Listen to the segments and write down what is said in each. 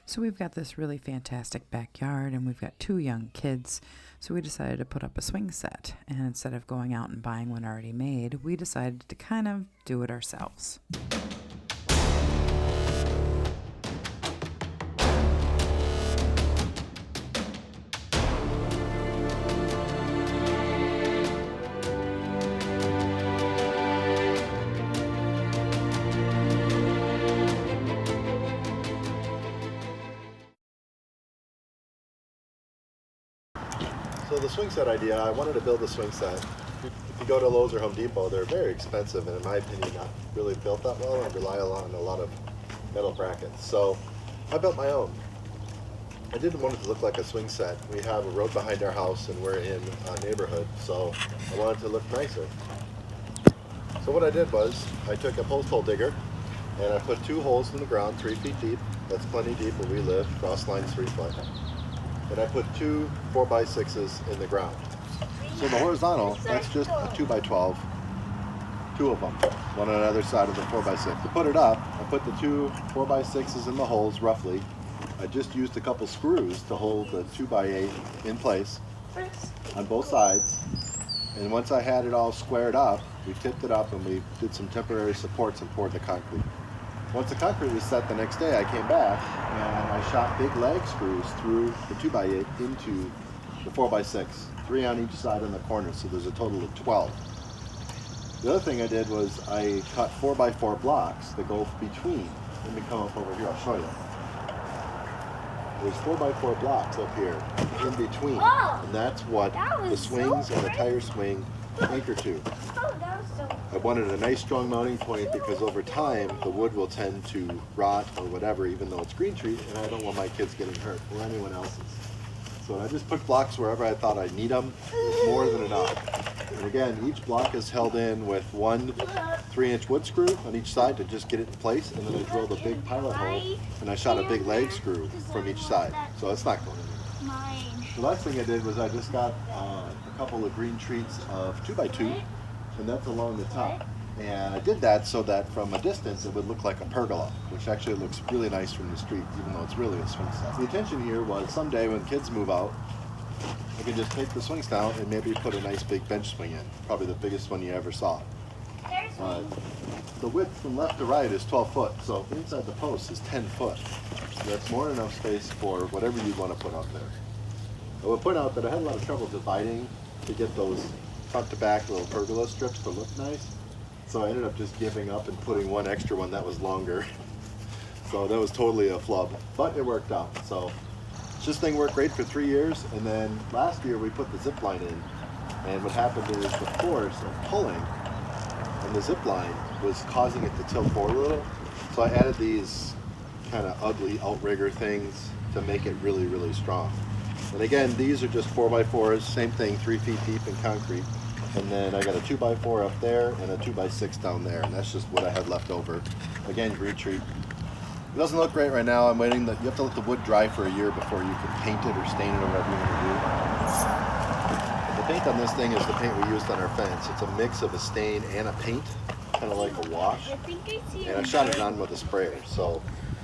So we've got this really fantastic backyard and we've got 2 young kids. So we decided to put up a swing set. And instead of going out and buying one already made, we decided to kind of do it ourselves. So the swing set idea, I wanted to build a swing set. If you go to Lowe's or Home Depot, they're very expensive and in my opinion not really built that well and rely on a lot of metal brackets. So I built my own. I didn't want it to look like a swing set. We have a road behind our house and we're in a neighborhood, so I wanted it to look nicer. So what I did was I took a post hole digger and I put 2 holes in the ground 3 feet deep. That's plenty deep where we live, frost line's 3 foot. And I put 2 4x6s in the ground. So the horizontal, that's just a 2x12, 2 of them, one on either side of the 4x6. To put it up, I put the 2 4x6s in the holes roughly. I just used a couple screws to hold the 2x8 in place on both sides. And once I had it all squared up, we tipped it up and we did some temporary supports and poured the concrete. Once the concrete was set the next day, I came back and I shot big lag screws through the 2x8 into the 4x6, 3 on each side in the corner, so there's a total of 12. The other thing I did was I cut 4x4 blocks that go between. Let me come up over here, I'll show you. There's 4x4 blocks up here in between, and that's what the swings and the tire swing anchor to. I wanted a nice strong mounting point because over time the wood will tend to rot or whatever, even though it's green tree, and I don't want my kids getting hurt or anyone else's. So I just put blocks wherever I thought I'd need them. It's more than enough. And again, each block is held in with 1 3-inch wood screw on each side to just get it in place, and then I drilled a big pilot hole and I shot a big leg screw from each side. So it's not going anywhere. The last thing I did was I just got a couple of green treats of 2x2, and that's along the top. And I did that so that from a distance it would look like a pergola, which actually looks really nice from the street, even though it's really a swing set. The intention here was someday when kids move out, I can just take the swings down and maybe put a nice big bench swing in, probably the biggest one you ever saw. The width from left to right is 12 foot, so inside the post is 10 foot. So that's more than enough space for whatever you want to put out there. I will point out that I had a lot of trouble dividing to get those front to back little pergola strips to look nice. So I ended up just giving up and putting one extra one that was longer. So that was totally a flub, but it worked out. So this thing worked great for 3 years, and then last year we put the zip line in. And what happened is the force of pulling on the zip line was causing it to tilt forward a little. So I added these kind of ugly outrigger things to make it really, really strong. And again, these are just 4x4s, same thing, 3 feet deep in concrete. And then I got a 2x4 up there and a 2x6 down there, and that's just what I had left over. Again, green treat. It doesn't look great right now. I'm waiting. You have to let the wood dry for a year before you can paint it or stain it or whatever you want to do. The paint on this thing is the paint we used on our fence. It's a mix of a stain and a paint, kind of like a wash. And I shot it on with a sprayer. So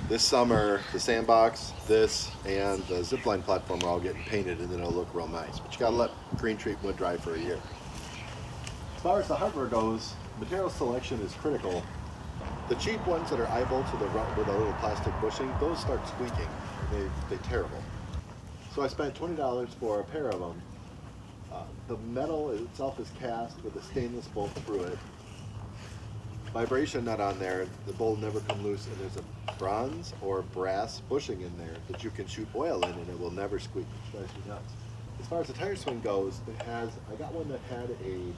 this summer, the sandbox, this, and the zipline platform are all getting painted, and then it'll look real nice. But you gotta let green treat wood dry for a year. As far as the hardware goes, material selection is critical. The cheap ones that are eye-bolts with a little plastic bushing, those start squeaking. They're terrible. So I spent $20 for a pair of them. The metal itself is cast with a stainless bolt through it. Vibration nut on there, the bolt will never come loose, and there's a bronze or brass bushing in there that you can shoot oil in and it will never squeak. It drives me nuts. As far as the tire swing goes, I got one that had a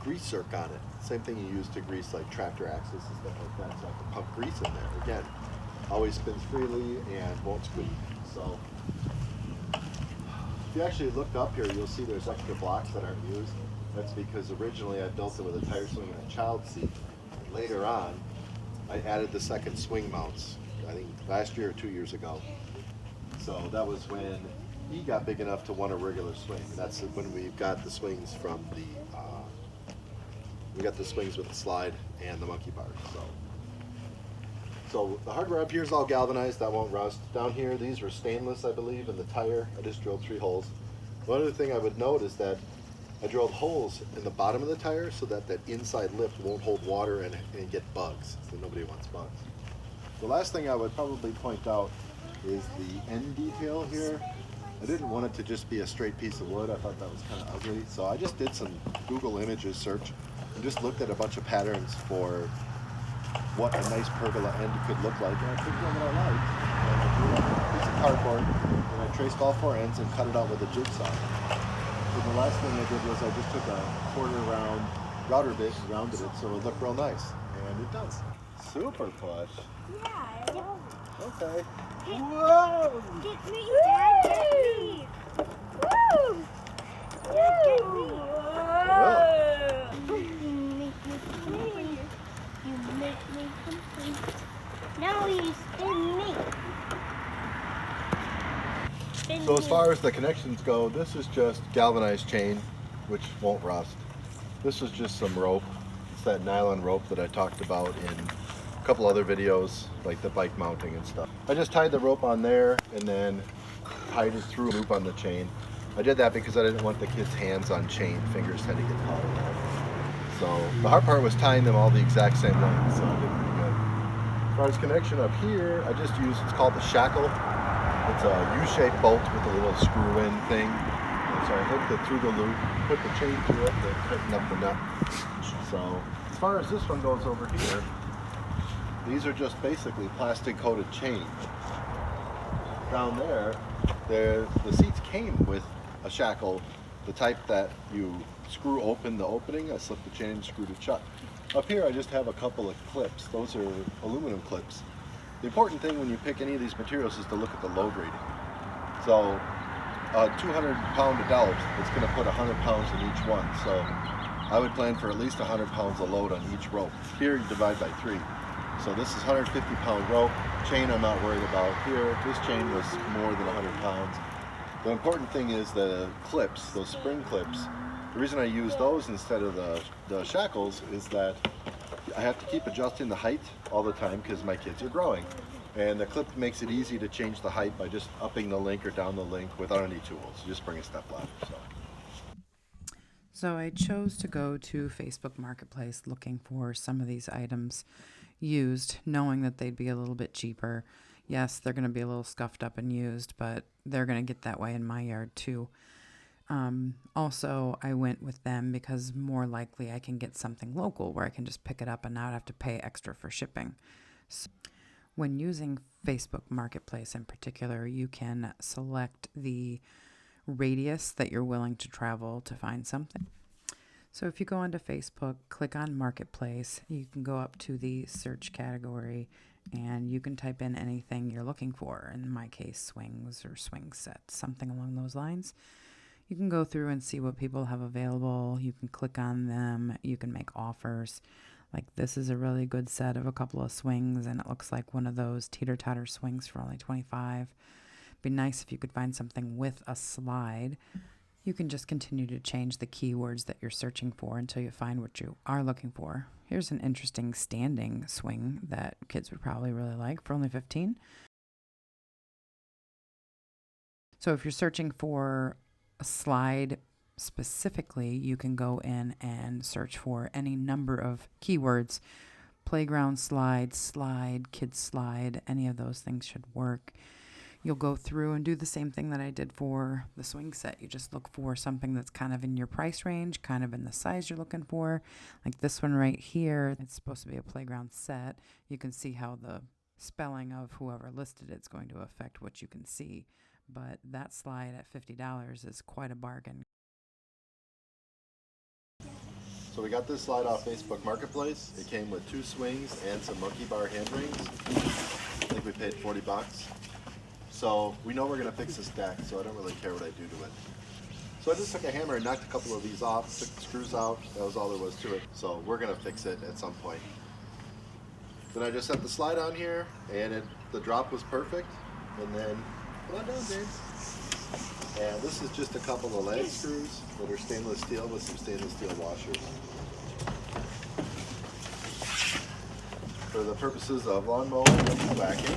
grease zerk on it. Same thing you use to grease like tractor axles and stuff like that. So I can pump grease in there. Again, always spins freely and won't squeak. So if you actually look up here, you'll see there's extra blocks that aren't used. That's because originally I built it with a tire swing and a child seat. Later on, I added the second swing mounts, I think last year or 2 years ago. So that was when he got big enough to want a regular swing. That's when we got the swings from the, we got the swings with the slide and the monkey bars. So the hardware up here is all galvanized, that won't rust. Down here, these were stainless, I believe, in the tire. I just drilled 3 holes. One other thing I would note is that I drilled holes in the bottom of the tire so that that inside lift won't hold water and get bugs. So nobody wants bugs. The last thing I would probably point out is the end detail here. I didn't want it to just be a straight piece of wood. I thought that was kind of ugly. So I just did some Google images search and just looked at a bunch of patterns for what a nice pergola end could look like. And I picked one that I liked. And I drew up a piece of cardboard and I traced all 4 ends and cut it out with a jigsaw. And the last thing I did was I just took a 1/4 round router bit and rounded it so it looked real nice. And it does. Super push. Yeah, I love it. Okay. Whoa! Get me, Dad, get me! Woo! Dad, get me! Whoa. You make me complete. Now you spin me. Spin So me. as far as the connections go, this is just galvanized chain, which won't rust. This is just some rope. It's that nylon rope that I talked about in a couple other videos, like the bike mounting and stuff. I just tied the rope on there and then tied it through a loop on the chain. I did that because I didn't want the kids' hands on chain. Fingers tend to get caught in that. So the hard part was tying them all the exact same length, so I did pretty good. As far as connection up here, I just used, it's called the shackle. It's a U-shaped bolt with a little screw-in thing. And so I hooked it through the loop, put the chain through it, then tighten up the nut. So as far as this one goes over here, these are just basically plastic coated chain. Down there, the seats came with a shackle, the type that you screw open the opening. I slipped the chain and screwed it shut. Up here I just have a couple of clips. Those are aluminum clips. The important thing when you pick any of these materials is to look at the load rating. So a 200-pound adult is going to put 100 pounds in each one. So I would plan for at least 100 pounds of load on each rope. Here you divide by 3. So this is 150-pound rope. Chain I'm not worried about. Here, this chain was more than 100 pounds. The important thing is the clips, those spring clips. The reason I use those instead of the shackles is that I have to keep adjusting the height all the time because my kids are growing. And the clip makes it easy to change the height by just upping the link or down the link without any tools. You just bring a step ladder. So I chose to go to Facebook Marketplace looking for some of these items used, knowing that they'd be a little bit cheaper. Yes, they're going to be a little scuffed up and used, but they're going to get that way in my yard too. Also, I went with them because more likely I can get something local where I can just pick it up and not have to pay extra for shipping. So when using Facebook Marketplace in particular, you can select the radius that you're willing to travel to find something. So if you go onto Facebook, click on Marketplace, you can go up to the search category and you can type in anything you're looking for. In my case, swings or swing sets, something along those lines. You can go through and see what people have available. You can click on them. You can make offers. Like this is a really good set of a couple of swings and it looks like one of those teeter-totter swings for only $25. Be nice if you could find something with a slide. You can just continue to change the keywords that you're searching for until you find what you are looking for. Here's an interesting standing swing that kids would probably really like for only $15. So if you're searching for a slide specifically, you can go in and search for any number of keywords. Playground slide, slide, kids slide, any of those things should work. You'll go through and do the same thing that I did for the swing set. You just look for something that's kind of in your price range, kind of in the size you're looking for. Like this one right here, it's supposed to be a playground set. You can see how the spelling of whoever listed it's going to affect what you can see. But that slide at $50 is quite a bargain. So we got this slide off Facebook Marketplace. It came with 2 swings and some monkey bar hand rings. I think we paid $40. So we know we're going to fix this deck, so I don't really care what I do to it. So I just took a hammer and knocked a couple of these off, took the screws out. That was all there was to it. So we're going to fix it at some point. Then I just set the slide on here, and the drop was perfect. And then, come on down, James. And this is just a couple of lag screws that are stainless steel with some stainless steel washers. for the purposes of lawn mowing and weed whacking.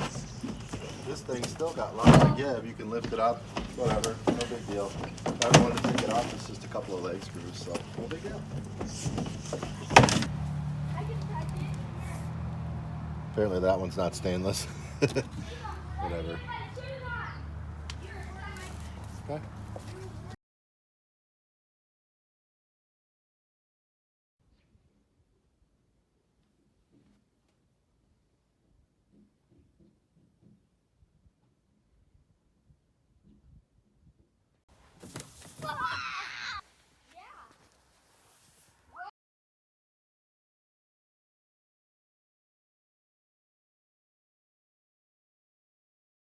This thing's still got lots to give. You can lift it up, whatever, no big deal. If I wanted to take it off, it's just a couple of leg screws, so no big deal. Apparently that one's not stainless. Whatever. Okay.